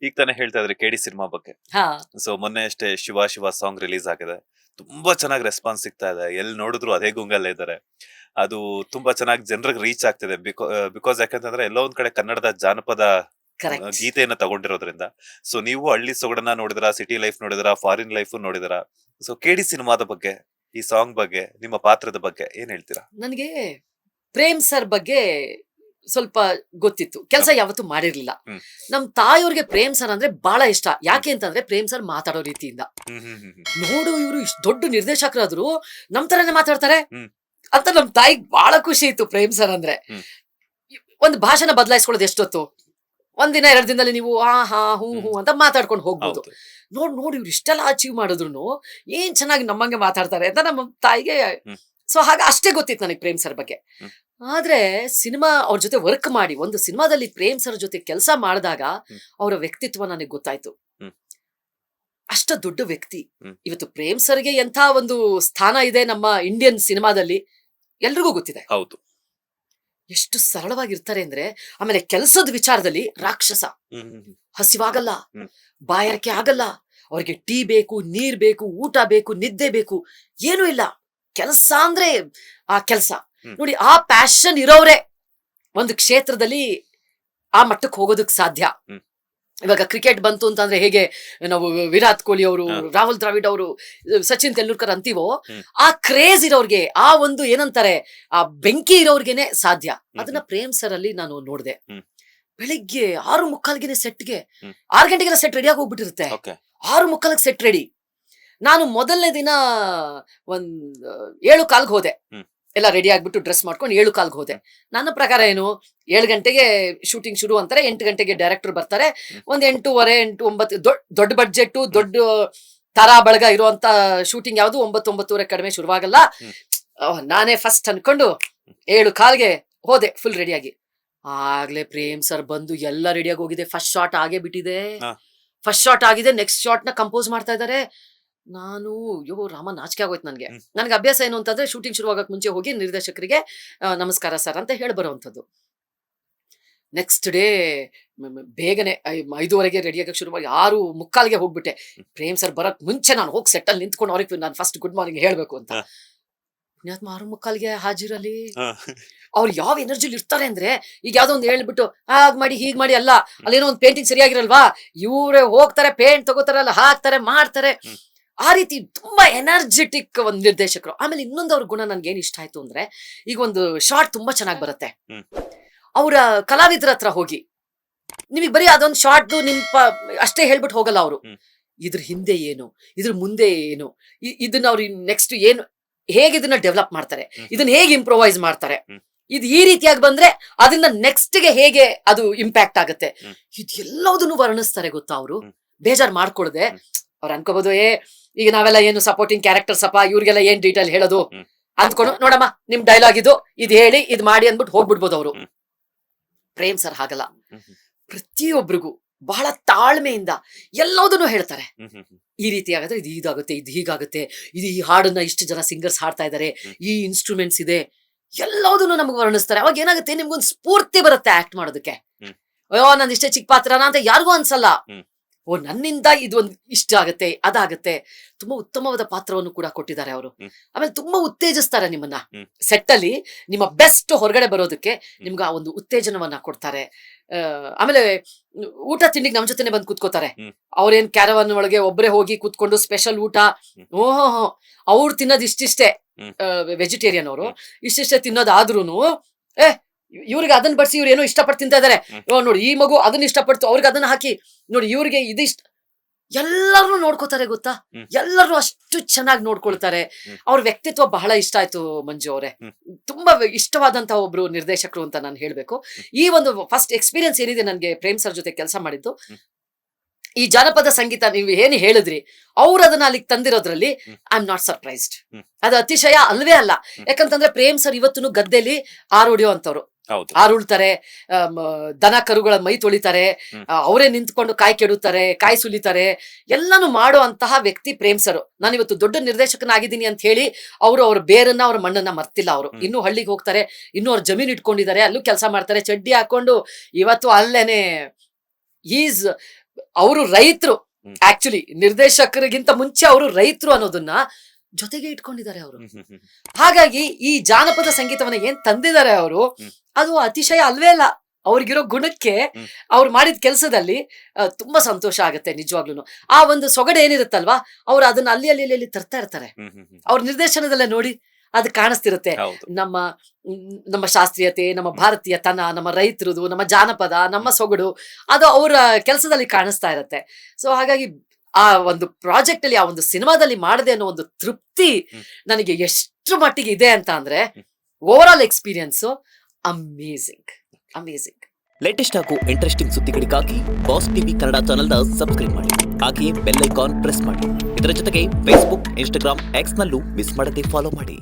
ಈಗ ತಾನೇ ಹೇಳ್ತಾ ಇದ್ರಿ ಕೆಡಿ ಸಿನಿಮಾ ಬಗ್ಗೆ. ಹಾ ಸೊ ಮೊನ್ನೆ ಅಷ್ಟೇ ಶಿವ ಶಿವ ಸಾಂಗ್ ರಿಲೀಸ್ ಆಗಿದೆ. ತುಂಬಾ ಚೆನ್ನಾಗಿ ರೆಸ್ಪಾನ್ಸ್ ಸಿಗ್ತಾ ಇದೆ. ಎಲ್ಲಿ ನೋಡಿದ್ರು ಅದೇ ಗುಂಗಲ್ಲೇ ಇದ್ದಾರೆ. ಅದು ತುಂಬಾ ಚೆನ್ನಾಗಿ ಜನರಿಗೆ ರೀಚ್ ಆಗ್ತಿದೆ. ಬಿಕಾಸ್ ಯಾಕಂತಂದ್ರೆ ಎಲ್ಲೋ ಒಂದ್ ಕಡೆ ಕನ್ನಡದ ಜಾನಪದ ಕರೆಕ್ಟ್. ಗೀತೆಯನ್ನ ತಗೊಂಡಿರೋದ್ರಿಂದ. ಸೊ ನೀವು ಹಳ್ಳಿ ಸೊಗಡನ್ನ ನೋಡಿದ್ರ, ಸಿಟಿ ಲೈಫ್ ನೋಡಿದ್ರ, ಫಾರಿನ್ ಲೈಫ್ ನೋಡಿದ್ರ. ಸೊ ಕೆಡಿ ಸಿನಿಮಾದ ಬಗ್ಗೆ, ಈ ಸಾಂಗ್ ಬಗ್ಗೆ, ನಿಮ್ಮ ಪಾತ್ರದ ಬಗ್ಗೆ ಏನ್ ಹೇಳ್ತೀರಾ? ನನಗೆ ಪ್ರೇಮ್ ಸರ್ ಬಗ್ಗೆ ಸ್ವಲ್ಪ ಗೊತ್ತಿತ್ತು. ಕೆಲಸ Okay. ಯಾವತ್ತೂ ಮಾಡಿರ್ಲಿಲ್ಲ. ಹ್ಮ್ ನಮ್ ತಾಯಿಯವ್ರಿಗೆ ಪ್ರೇಮ್ ಸರ್ ಅಂದ್ರೆ ಬಹಳ ಇಷ್ಟ. ಯಾಕೆ ಅಂತಂದ್ರೆ ಪ್ರೇಮ್ ಸರ್ ಮಾತಾಡೋ ರೀತಿಯಿಂದ. ಹ್ಮ್ ಹ್ಮ್ ಹ್ಮ್ ಹ್ಮ್ ನೋಡು ಇವ್ರು ಇಷ್ಟ್ ದೊಡ್ಡ ನಿರ್ದೇಶಕರಾದ್ರು ನಮ್ ತರನೇ ಮಾತಾಡ್ತಾರೆ ಹ್ಮ್ ಅಂತ ನಮ್ ತಾಯಿಗ್ ಬಹಳ ಖುಷಿ ಇತ್ತು ಪ್ರೇಮ್ ಸರ್ ಅಂದ್ರೆ. ಹ್ಮ್ ಒಂದು ಭಾಷೆನ ಬದಲಾಯಿಸ್ಕೊಳ್ಳೋದು ಎಷ್ಟೊತ್ತು? ಒಂದಿನ 2 ದಿನದಲ್ಲಿ ನೀವು ಆ ಹಾ ಹೂ ಹೂ ಹ್ಮ್ ಅಂತ ಮಾತಾಡ್ಕೊಂಡು ಹೋಗ್ಬೋದು. ಹೌದು. ನೋಡಿ ಇವ್ರು ಇಷ್ಟೆಲ್ಲ ಅಚೀವ್ ಮಾಡಿದ್ರು ಏನ್ ಚೆನ್ನಾಗಿ ನಮ್ಮಂಗೆ ಮಾತಾಡ್ತಾರೆ ಅಂತ ನಮ್ಮ ತಾಯಿಗೆ. ಹ್ಮ್ ಸೊ ಹಾಗೆ ಅಷ್ಟೇ ಗೊತ್ತಿತ್ತು ನನಗೆ ಪ್ರೇಮ್ ಸರ್ ಬಗ್ಗೆ. ಹ್ಮ್ ಆದ್ರೆ ಸಿನಿಮಾ ಅವ್ರ ಜೊತೆ ವರ್ಕ್ ಮಾಡಿ ಒಂದು ಸಿನಿಮಾದಲ್ಲಿ ಪ್ರೇಮ್ ಸರ್ ಜೊತೆ ಕೆಲಸ ಮಾಡಿದಾಗ ಹ್ಮ್ ಅವರ ವ್ಯಕ್ತಿತ್ವ ನನಗೆ ಗೊತ್ತಾಯ್ತು. ಹ್ಮ್ ಅಷ್ಟ ದೊಡ್ಡ ವ್ಯಕ್ತಿ. ಹ್ಮ್ ಇವತ್ತು ಪ್ರೇಮ್ ಸರ್ಗೆ ಎಂಥ ಒಂದು ಸ್ಥಾನ ಇದೆ ನಮ್ಮ ಇಂಡಿಯನ್ ಸಿನಿಮಾದಲ್ಲಿ ಎಲ್ರಿಗೂ ಗೊತ್ತಿದೆ. ಹೌದು. ಎಷ್ಟು ಸರಳವಾಗಿರ್ತಾರೆ ಅಂದ್ರೆ, ಆಮೇಲೆ ಕೆಲಸದ ವಿಚಾರದಲ್ಲಿ ರಾಕ್ಷಸ. ಹ್ಮ್ ಹ್ಮ್ ಹ್ಮ್ ಹಸಿವಾಗಲ್ಲ, ಹ್ಮ್ ಬಾಯಾರಿಕೆ ಆಗಲ್ಲ, ಅವ್ರಿಗೆ ಟೀ ಬೇಕು, ನೀರ್ ಬೇಕು, ಊಟ ಬೇಕು, ನಿದ್ದೆ ಬೇಕು, ಏನೂ ಇಲ್ಲ. ಕೆಲಸ ಅಂದ್ರೆ ಆ ಕೆಲಸ. ಹ್ಮ್ ನೋಡಿ ಆ ಪ್ಯಾಷನ್ ಇರೋರೆ ಒಂದು ಕ್ಷೇತ್ರದಲ್ಲಿ ಆ ಮಟ್ಟಕ್ಕೆ ಹೋಗೋದಕ್ಕೆ ಸಾಧ್ಯ. ಹ್ಮ್ ಇವಾಗ ಕ್ರಿಕೆಟ್ ಬಂತು ಅಂತಂದ್ರೆ ಹೇಗೆ ನಾವು ವಿರಾಟ್ ಕೊಹ್ಲಿ ಅವರು, ಹ, ರಾಹುಲ್ ದ್ರಾವಿಡ್ ಅವರು, ಸಚಿನ್ ತೆಂಡೂಲ್ಕರ್ ಅಂತೀವೋ, ಹ್ಮ್ ಆ ಕ್ರೇಜ್ ಇರೋರ್ಗೆ, ಆ ಒಂದು ಏನಂತಾರೆ, ಆ ಬೆಂಕಿ ಇರೋರ್ಗೆನೆ ಸಾಧ್ಯ. ಹ್ಮ್ ಅದನ್ನ ಹ್ಮ್ ಪ್ರೇಮ್ ಸರ್ ಅಲ್ಲಿ ನಾನು ನೋಡಿದೆ. ಹ್ಮ್ ಬೆಳಿಗ್ಗೆ 6:45ಗೆ ಸೆಟ್ಗೆ, ಹ್ಮ್ 6 ಗಂಟೆಗೆಲ್ಲ ಸೆಟ್ ರೆಡಿ ಆಗಿ ಹೋಗ್ಬಿಟ್ಟಿರುತ್ತೆ. ಓಕೆ. 6:45ಗೆ ಸೆಟ್ ರೆಡಿ. ನಾನು ಮೊದಲನೇ ದಿನ ಒಂದ್ 7:15ಗೆ ಹೋದೆ. ಹ್ಮ್ ಎಲ್ಲ ರೆಡಿ ಆಗ್ಬಿಟ್ಟು ಡ್ರೆಸ್ ಮಾಡ್ಕೊಂಡು 7:15ಗೆ ಹೋದೆ. ಹ್ಮ್ ನನ್ನ ಪ್ರಕಾರ ಏನು, 7 ಗಂಟೆಗೆ ಶೂಟಿಂಗ್ ಶುರು ಅಂತಾರೆ, 8 ಗಂಟೆಗೆ ಡೈರೆಕ್ಟರ್ ಬರ್ತಾರೆ. ಹ್ಮ್ ಒಂದ್ 8:30, 8, 9 ದೊಡ್ಡ ಬಡ್ಜೆಟ್, ಹ್ಮ್ ದೊಡ್ಡ ತಾರಾ ಬಳಗ ಇರುವಂತ ಶೂಟಿಂಗ್ ಯಾವುದು 9, 9:30 ಕಡಿಮೆ ಶುರುವಾಗಲ್ಲ. ಹ್ಮ್ ನಾನೇ ಫಸ್ಟ್ ಅನ್ಕೊಂಡು 7:15ಗೆ ಹೋದೆ ಫುಲ್ ರೆಡಿಯಾಗಿ. ಆಗ್ಲೇ ಪ್ರೇಮ್ ಸರ್ ಬಂದು ಎಲ್ಲ ರೆಡಿಯಾಗಿ ಹೋಗಿದೆ. ಫಸ್ಟ್ ಶಾಟ್ ಆಗೇ ಬಿಟ್ಟಿದೆ. ಹ, ಫಸ್ಟ್ ಶಾಟ್ ಆಗಿದೆ, ನೆಕ್ಸ್ಟ್ ಶಾಟ್ ನ ಕಂಪೋಸ್ ಮಾಡ್ತಾ ಇದ್ದಾರೆ. ನಾನು ಯೋ ರಾಮ, ನಾಚಿಕೆ ಆಗೋಯ್ತು ನನ್ಗೆ. ಹ್ಮ್ ನನ್ಗೆ ಅಭ್ಯಾಸ ಏನು ಅಂತಂದ್ರೆ ಶೂಟಿಂಗ್ ಶುರುವಾಗಕ್ ಮುಂಚೆ ಹೋಗಿ ನಿರ್ದೇಶಕರಿಗೆ ನಮಸ್ಕಾರ ಸರ್ ಅಂತ ಹೇಳಿ ಬರೋವಂಥದ್ದು. ನೆಕ್ಸ್ಟ್ ಡೇ ಬೇಗನೆ 5:30ಗೆ ರೆಡಿ ಆಗಕ್ಕೆ ಶುರು ಮಾಡಿ 6:45ಗೆ ಹೋಗ್ಬಿಟ್ಟೆ. ಹ್ಮ್ ಪ್ರೇಮ್ ಸರ್ ಬರಕ್ ಮುಂಚೆ ನಾನು ಹೋಗಿ ಸೆಟ್ ಅಲ್ಲಿ ನಿಂತ್ಕೊಂಡು ಅವ್ರಿಗೆ ನಾನು ಫಸ್ಟ್ ಗುಡ್ ಮಾರ್ನಿಂಗ್ ಹೇಳ್ಬೇಕು ಅಂತ. ಹ, ಪುಣ್ಯಾತ್ಮ 6:45ಗೆ ಹಾಜಿರಲ್ಲಿ. ಹ, ಅವ್ರು ಯಾವ ಎನರ್ಜಿಲಿ ಇರ್ತಾರೆ ಅಂದ್ರೆ, ಈಗ ಯಾವ್ದೋ ಒಂದು ಹೇಳ್ಬಿಟ್ಟು ಹಾಗ್ ಮಾಡಿ ಹೀಗ್ ಮಾಡಿ ಅಲ್ಲ, ಅಲ್ಲೇನೋ ಒಂದು ಪೇಂಟಿಂಗ್ ಸರಿಯಾಗಿರಲ್ವಾ, ಇವ್ರೆ ಹೋಗ್ತಾರೆ ಪೇಂಟ್ ತಗೋತಾರಲ್ಲ, ಹಾಕ್ತಾರೆ ಮಾಡ್ತಾರೆ. ಹ್ಮ್ ಆ ರೀತಿ ತುಂಬಾ ಎನರ್ಜೆಟಿಕ್ ಒಂದು ನಿರ್ದೇಶಕರು. ಆಮೇಲೆ ಇನ್ನೊಂದು ಅವ್ರ ಗುಣ ನನ್ಗೆ ಏನ್ ಇಷ್ಟ ಆಯ್ತು ಅಂದ್ರೆ, ಈಗ ಒಂದು ಶಾರ್ಟ್ ತುಂಬಾ ಚೆನ್ನಾಗಿ ಬರುತ್ತೆ. ಹ್ಮ್ ಅವರ ಕಲಾವಿದರ ಹತ್ರ ಹೋಗಿ ನಿಮಗೆ ಬರೀ ಅದೊಂದು ಶಾರ್ಟ್ ಅಷ್ಟೇ ಹೇಳ್ಬಿಟ್ಟು ಹೋಗಲ್ಲ ಅವರು. ಹ್ಮ್ ಇದ್ರ ಹಿಂದೆ ಏನು, ಇದ್ರ ಮುಂದೆ ಏನು, ಇದನ್ನ ಅವ್ರು ನೆಕ್ಸ್ಟ್ ಏನು, ಹೇಗೆ ಇದನ್ನ ಡೆವಲಪ್ ಮಾಡ್ತಾರೆ, ಹ್ಮ್ ಇದನ್ನ ಹೇಗೆ ಇಂಪ್ರೊವೈಸ್ ಮಾಡ್ತಾರೆ, ಹ್ಮ್ ಇದು ಈ ರೀತಿಯಾಗಿ ಬಂದ್ರೆ ಅದನ್ನ ನೆಕ್ಸ್ಟ್ ಗೆ ಹೇಗೆ ಅದು ಇಂಪ್ಯಾಕ್ಟ್ ಆಗುತ್ತೆ, ಹ್ಮ್ ಇದೆಲ್ಲದನ್ನು ವರ್ಣಿಸ್ತಾರೆ ಗೊತ್ತಾ ಅವರು. ಹ್ಮ್ ಬೇಜಾರ್ ಮಾಡ್ಕೊಳ್ದೆ. ಹ್ಮ್ ಅವ್ರು ಅನ್ಕೋಬಹುದು, ಈಗ ನಾವೆಲ್ಲ ಏನು ಸಪೋರ್ಟಿಂಗ್ ಕ್ಯಾರೆಕ್ಟರ್ಸ್ ಅಪ್ಪ, ಇವ್ರಿಗೆಲ್ಲ ಏನ್ ಡೀಟೇಲ್ ಹೇಳೋದು ಹ್ಮ್ ಅಂದ್ಕೊಂಡು, ನೋಡಮ್ಮ ನಿಮ್ ಡೈಲಾಗ್ ಇದು ಹೇಳಿ ಇದ್ ಮಾಡಿ ಅಂದ್ಬಿಟ್ಟು ಹೋಗ್ಬಿಡ್ಬೋದು ಅವರು. ಹ್ಮ್ ಪ್ರೇಮ್ ಸರ್ ಹಾಗಲ್ಲ. ಹ್ಮ್ ಹ್ಮ್ ಪ್ರತಿಯೊಬ್ಬರಿಗೂ ಬಹಳ ತಾಳ್ಮೆಯಿಂದ ಎಲ್ಲದನ್ನು ಹೇಳ್ತಾರೆ. ಹ್ಮ್ ಹ್ಮ್ ಹ್ಮ್ ಈ ರೀತಿ ಆಗುತ್ತೆ, ಇದು ಇದಾಗುತ್ತೆ, ಇದು ಹೀಗಾಗುತ್ತೆ, ಇದು ಈ ಹಾಡನ್ನ ಇಷ್ಟು ಜನ ಸಿಂಗರ್ಸ್ ಹಾಡ್ತಾ ಇದ್ದಾರೆ, ಹ್ಮ್ ಈ ಇನ್ಸ್ಟ್ರೂಮೆಂಟ್ಸ್ ಇದೆ, ಎಲ್ಲದನ್ನು ನಮ್ಗೆ ವರ್ಣಿಸ್ತಾರೆ. ಅವಾಗ ಏನಾಗುತ್ತೆ, ನಿಮ್ಗೊಂದು ಸ್ಫೂರ್ತಿ ಬರುತ್ತೆ ಆಕ್ಟ್ ಮಾಡೋದಕ್ಕೆ. ಹ್ಮ್ ಅಯ್ಯೋ ನಂದು ಇಷ್ಟೇ ಚಿಕ್ಕ ಪಾತ್ರನ ಅಂತ ಯಾರಿಗೂ ಅನ್ಸಲ್ಲ. ಹ್ಮ್ ಓ ನನ್ನಿಂದ ಇದು ಒಂದು ಇಷ್ಟ ಆಗುತ್ತೆ, ಅದಾಗತ್ತೆ. ತುಂಬಾ ಉತ್ತಮವಾದ ಪಾತ್ರವನ್ನು ಕೂಡ ಕೊಟ್ಟಿದ್ದಾರೆ ಅವರು. ಹ್ಮ್ ಆಮೇಲೆ ತುಂಬಾ ಉತ್ತೇಜಿಸ್ತಾರೆ ನಿಮ್ಮನ್ನ. ಹ್ಮ್ ಸೆಟ್ ಅಲ್ಲಿ ನಿಮ್ಮ ಬೆಸ್ಟ್ ಹೊರಗಡೆ ಬರೋದಕ್ಕೆ ಹ್ಮ್ ನಿಮ್ಗೆ ಆ ಒಂದು ಉತ್ತೇಜನವನ್ನ ಕೊಡ್ತಾರೆ. ಆಮೇಲೆ ಊಟ ತಿಂಡಿಗೆ ನಮ್ ಜೊತೆನೆ ಬಂದು ಕೂತ್ಕೋತಾರೆ. ಹ್ಮ್ ಅವ್ರೇನ್ ಕ್ಯಾರವನ್ ಒಳಗೆ ಒಬ್ರೆ ಹೋಗಿ ಕೂತ್ಕೊಂಡು ಸ್ಪೆಷಲ್ ಊಟ, ಹ್ಮ್ ಓಹೋ ಅವ್ರು ತಿನ್ನೋದು ಇಷ್ಟಿಷ್ಟೇ. ಹ್ಮ್ ವೆಜಿಟೇರಿಯನ್ ಅವರು ಹ್ಮ್ ಇಷ್ಟಿಷ್ಟೇ ತಿನ್ನೋದಾದ್ರೂನು, ಏ ಇವ್ರಿಗೆ ಅದನ್ನ ಬಡಿಸಿ ಇವ್ರು ಏನೋ ಇಷ್ಟಪಟ್ಟು ತಿಂತಾ ಇದಾರೆ, ಹ್ಮ್ ನೋಡಿ ಈ ಮಗು ಅದನ್ನ ಇಷ್ಟಪಡ್ತು ಅವ್ರಿಗೆ ಅದನ್ನ ಹಾಕಿ, ನೋಡಿ ಇವ್ರಿಗೆ ಇದಿಷ್ಟ. ಎಲ್ಲರೂ ನೋಡ್ಕೋತಾರೆ ಗೊತ್ತಾ, ಹ್ಮ್ ಎಲ್ಲರೂ ಅಷ್ಟು ಚೆನ್ನಾಗಿ ನೋಡ್ಕೊಳ್ತಾರೆ. ಹ್ಮ್ ಅವ್ರ ವ್ಯಕ್ತಿತ್ವ ಬಹಳ ಇಷ್ಟ ಆಯ್ತು ಮಂಜು ಅವರೇ. ಹ್ಮ್ ತುಂಬಾ ಇಷ್ಟವಾದಂತ ಒಬ್ರು ನಿರ್ದೇಶಕರು ಅಂತ ನಾನು ಹೇಳ್ಬೇಕು. ಈ ಒಂದು ಫಸ್ಟ್ ಎಕ್ಸ್ಪೀರಿಯನ್ಸ್ ಏನಿದೆ ನನ್ಗೆ ಪ್ರೇಮ್ ಸರ್ ಜೊತೆ ಕೆಲಸ ಮಾಡಿದ್ದು, ಹ್ಮ್ ಈ ಜಾನಪದ ಸಂಗೀತ ನೀವು ಏನು ಹೇಳಿದ್ರಿ, ಅವ್ರು ಅದನ್ನ ಅಲ್ಲಿಗೆ ತಂದಿರೋದ್ರಲ್ಲಿ ಹ್ಮ್ ಐ ಆಮ್ ನಾಟ್ ಸರ್ಪ್ರೈಸ್ಡ್. ಹ್ಮ್ ಅದು ಅತಿಶಯ ಅಲ್ವೇ ಅಲ್ಲ. ಹ್ಮ್ ಯಾಕಂತಂದ್ರೆ ಪ್ರೇಮ್ ಸರ್ ಇವತ್ತು ಗದ್ದೆಲಿ ಆರು ಹೊಡಿಯೋ ಅಂತವ್ರು, ಹೌದು. ಆರುಳ್ತಾರೆ, ದನ ಕರುಗಳ ಮೈ ತೊಳಿತಾರೆ, ಹ್ಮ್ ಅವರೇ ನಿಂತ್ಕೊಂಡು ಕಾಯಿ ಕೆಡುತ್ತಾರೆ, ಕಾಯಿ ಸುಲಿತಾರೆ, ಎಲ್ಲಾನು ಮಾಡುವಂತಹ ವ್ಯಕ್ತಿ ಪ್ರೇಮ್ ಸರ್. ನಾನು ಇವತ್ತು ದೊಡ್ಡ ನಿರ್ದೇಶಕನಾಗಿದ್ದೀನಿ ಅಂತ ಹೇಳಿ ಅವರು ಅವ್ರ ಬೇರನ್ನ ಅವ್ರ ಮಣ್ಣನ್ನ ಮರ್ತಿಲ್ಲ. ಅವರು ಹ್ಮ್ ಇನ್ನೂ ಹಳ್ಳಿಗೆ ಹೋಗ್ತಾರೆ, ಇನ್ನೂ ಅವ್ರ ಜಮೀನ್ ಇಟ್ಕೊಂಡಿದ್ದಾರೆ, ಅಲ್ಲೂ ಕೆಲಸ ಮಾಡ್ತಾರೆ, ಚಡ್ಡಿ ಹಾಕೊಂಡು ಇವತ್ತು ಅಲ್ಲೇನೆ ಈಸ್ ಅವರು ರೈತರು. ಹ್ಮ್. ಆಕ್ಚುಲಿ ನಿರ್ದೇಶಕರಿಗಿಂತ ಮುಂಚೆ ಅವರು ರೈತರು ಅನ್ನೋದನ್ನ ಜೊತೆಗೆ ಇಟ್ಕೊಂಡಿದ್ದಾರೆ ಅವರು. ಹಾಗಾಗಿ ಈ ಜಾನಪದ ಸಂಗೀತವನ್ನ ಏನ್ ತಂದಿದ್ದಾರೆ ಅವರು, ಹ್ಮ್. ಅದು ಅತಿಶಯ ಅಲ್ವೇ ಅಲ್ಲ. ಅವ್ರಿಗಿರೋ ಗುಣಕ್ಕೆ, ಹ್ಮ್. ಅವ್ರು ಮಾಡಿದ ಕೆಲಸದಲ್ಲಿ ತುಂಬಾ ಸಂತೋಷ ಆಗುತ್ತೆ ನಿಜವಾಗ್ಲೂ. ಆ ಒಂದು ಸೊಗಡು ಏನಿರುತ್ತಲ್ವಾ, ಅವ್ರು ಅದನ್ನ ಅಲ್ಲಿ ಅಲ್ಲಿ ಅಲ್ಲಿ ಅಲ್ಲಿ ತರ್ತಾ ಇರ್ತಾರೆ. ಅವ್ರ ನಿರ್ದೇಶನದಲ್ಲೇ ನೋಡಿ ಅದು ಕಾಣಿಸ್ತಿರುತ್ತೆ. ಹೌದು. ನಮ್ಮ ಶಾಸ್ತ್ರೀಯತೆ, ನಮ್ಮ ಭಾರತೀಯತನ, ನಮ್ಮ ರೈತರದು, ನಮ್ಮ ಜಾನಪದ, ನಮ್ಮ ಸೊಗಡು ಅದು ಅವರ ಕೆಲಸದಲ್ಲಿ ಕಾಣಿಸ್ತಾ ಇರುತ್ತೆ. ಸೊ ಹಾಗಾಗಿ ಆ ಒಂದು ಪ್ರಾಜೆಕ್ಟ್ ಅಲ್ಲಿ, ಆ ಒಂದು ಸಿನಿಮಾದಲ್ಲಿ ಮಾಡಿದೆ ಅನ್ನೋ ಒಂದು ತೃಪ್ತಿ ನನಗೆ ಎಷ್ಟು ಮಟ್ಟಿಗೆ ಇದೆ ಅಂತ ಅಂದ್ರೆ, over all experience amazing. Latest ಹಾಗೂ ಇಂಟ್ರೆಸ್ಟಿಂಗ್ ಸುದ್ದಿಗಳಿಗಾಗಿ ಬಾಸ್ ಟಿವಿ ಕನ್ನಡ ಚಾನೆಲ್ನ ಸಬ್ಸ್ಕ್ರೈಬ್ ಮಾಡಿ. ಹಾಗೆಯೇ ಬೆಲ್ ಐಕಾನ್ ಪ್ರೆಸ್ ಮಾಡಿ. ಇದರ ಜೊತೆಗೆ ಫೇಸ್ಬುಕ್, ಇನ್ಸ್ಟಾಗ್ರಾಮ್, ಎಕ್ಸ್ ನಲ್ಲೂ ಮಿಸ್ ಮಾಡದೆ ಫಾಲೋ ಮಾಡಿ.